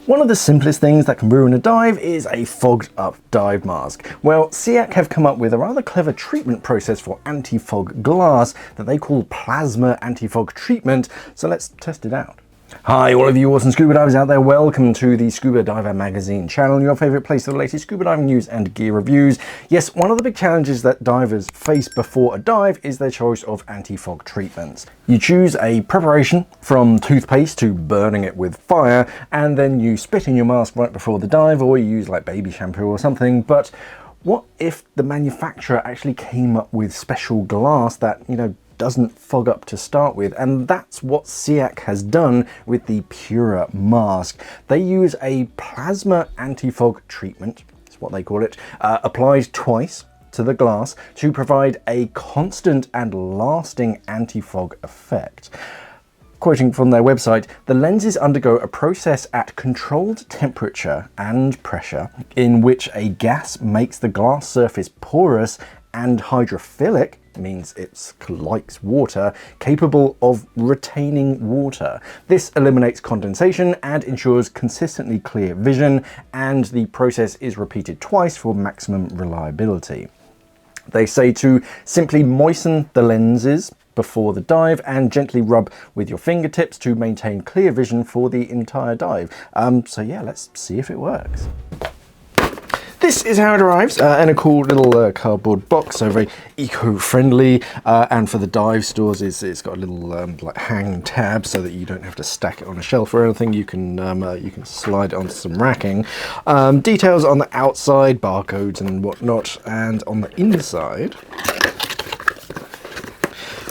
One of the simplest things that can ruin a dive is a fogged up dive mask. Well, SEAC have come up with a rather clever treatment process for anti-fog glass that they call plasma anti-fog treatment, so let's test it out. Hi all of you awesome scuba divers out there, welcome to the Scuba Diver Magazine channel, your favourite place for the latest scuba diving news and gear reviews. Yes, one of the big challenges that divers face before a dive is their choice of anti-fog treatments. You choose a preparation from toothpaste to burning it with fire, and then you spit in your mask right before the dive, or you use like baby shampoo or something, but what if the manufacturer actually came up with special glass that, doesn't fog up to start with? And that's what SEAC has done with the Pura mask. They use a plasma anti-fog treatment, is what they call it, applied twice to the glass to provide a constant and lasting anti-fog effect. Quoting from their website, the lenses undergo a process at controlled temperature and pressure in which a gas makes the glass surface porous and hydrophilic, means it's likes water, capable of retaining water. This eliminates condensation and ensures consistently clear vision, and the process is repeated twice for maximum reliability. They say to simply moisten the lenses before the dive and gently rub with your fingertips to maintain clear vision for the entire dive. So yeah, let's see if it works. This is how it arrives in a cool little cardboard box, so very eco-friendly, and for the dive stores it's got a little like hang tab so that you don't have to stack it on a shelf or anything. You can slide it onto some racking. Details on the outside, barcodes and whatnot, and on the inside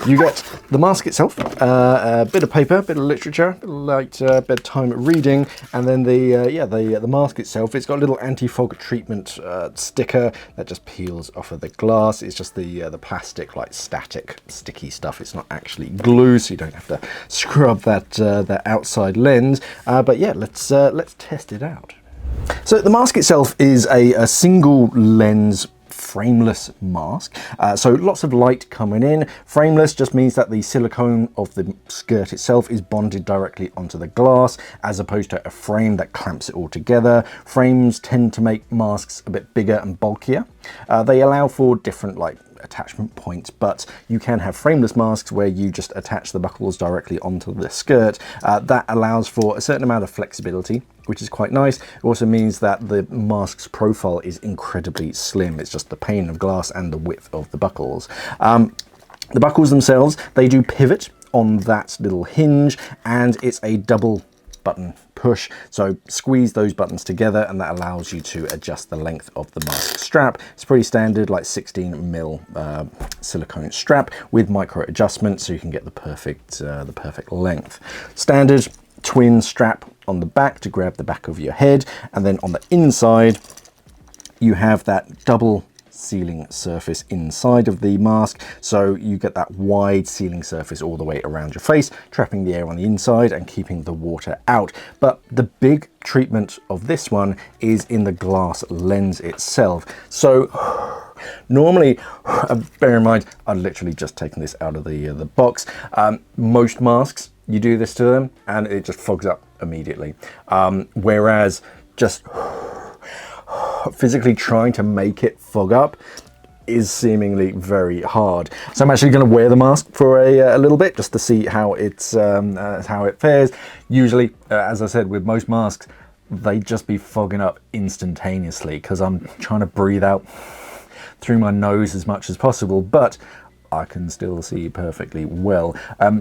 you get the mask itself, a bit of paper, a bit of literature, a bit of light bedtime reading, and then the mask itself. It's got a little anti-fog treatment sticker that just peels off of the glass. It's just the plastic, like static, sticky stuff. It's not actually glue, so you don't have to scrub that outside lens. But yeah, let's test it out. So the mask itself is a single lens frameless mask, so lots of light coming in. Frameless just means that the silicone of the skirt itself is bonded directly onto the glass, as opposed to a frame that clamps it all together. Frames tend to make masks a bit bigger and bulkier. They allow for different attachment points, but you can have frameless masks where you just attach the buckles directly onto the skirt. That allows for a certain amount of flexibility, which is quite nice. It also means that the mask's profile is incredibly slim. It's just the pane of glass and the width of the buckles. The buckles themselves, they do pivot on that little hinge, and it's a double button push, so squeeze those buttons together and that allows you to adjust the length of the mask strap. It's pretty standard, like 16mm silicone strap with micro adjustments, so you can get the perfect length. Standard twin strap on the back to grab the back of your head, and then on the inside you have that double sealing surface inside of the mask, so you get that wide sealing surface all the way around your face, trapping the air on the inside and keeping the water out. But the big treatment of this one is in the glass lens itself. So normally, bear in mind, I've literally just taken this out of the box. Most masks, you do this to them and it just fogs up immediately, whereas just physically trying to make it fog up is seemingly very hard. So I'm actually going to wear the mask for a little bit just to see how it fares. Usually, as I said, with most masks, they just be fogging up instantaneously because I'm trying to breathe out through my nose as much as possible, but I can still see perfectly well.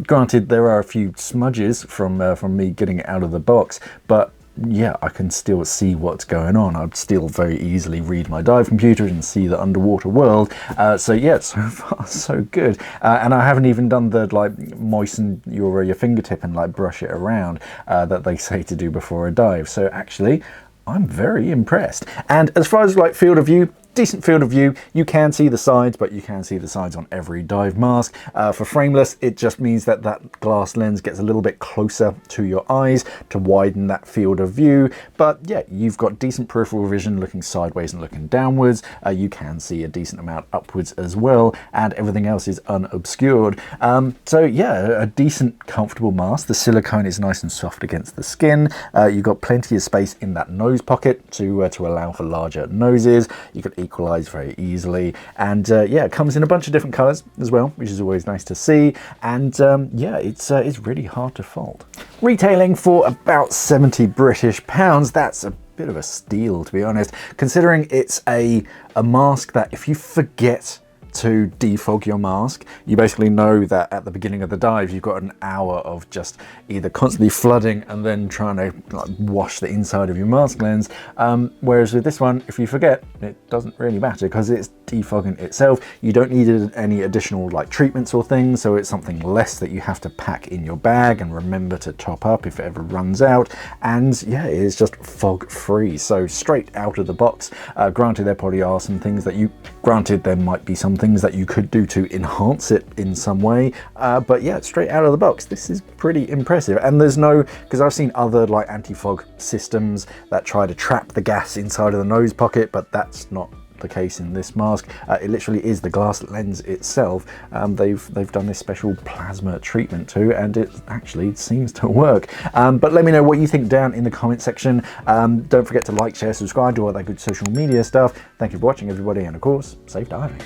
Granted, there are a few smudges from me getting it out of the box, but yeah, I can still see what's going on. I'd still very easily read my dive computer and see the underwater world. So yeah, so far so good. And I haven't even done the moisten your fingertip and brush it around that they say to do before a dive. So actually, I'm very impressed. And as far as field of view, decent field of view. You can see the sides, but you can see the sides on every dive mask. For frameless, it just means that that glass lens gets a little bit closer to your eyes to widen that field of view. But yeah, you've got decent peripheral vision looking sideways and looking downwards. You can see a decent amount upwards as well, and everything else is unobscured. So yeah, a decent, comfortable mask. The silicone is nice and soft against the skin. You've got plenty of space in that nose pocket to allow for larger noses. You can equalize very easily, and yeah, it comes in a bunch of different colors as well, which is always nice to see. And yeah, it's really hard to fault. Retailing for about 70 British pounds. That's a bit of a steal, to be honest, considering it's a mask that if you forget to defog your mask, you basically know that at the beginning of the dive you've got an hour of just either constantly flooding and then trying to like wash the inside of your mask lens, whereas with this one, if you forget, it doesn't really matter because it's defogging itself. You don't need any additional like treatments or things, so it's something less that you have to pack in your bag and remember to top up if it ever runs out. And yeah, it's just fog free, so straight out of the box. Granted, there probably are some things that there might be some things that you could do to enhance it in some way, but yeah, straight out of the box, this is pretty impressive. And there's no, because I've seen other like anti-fog systems that try to trap the gas inside of the nose pocket, but that's not the case in this mask. It literally is the glass lens itself. They've done this special plasma treatment too, and it actually seems to work. But let me know what you think down in the comment section. Don't forget to like, share, subscribe, do all that good social media stuff. Thank you for watching, everybody, and of course, safe diving.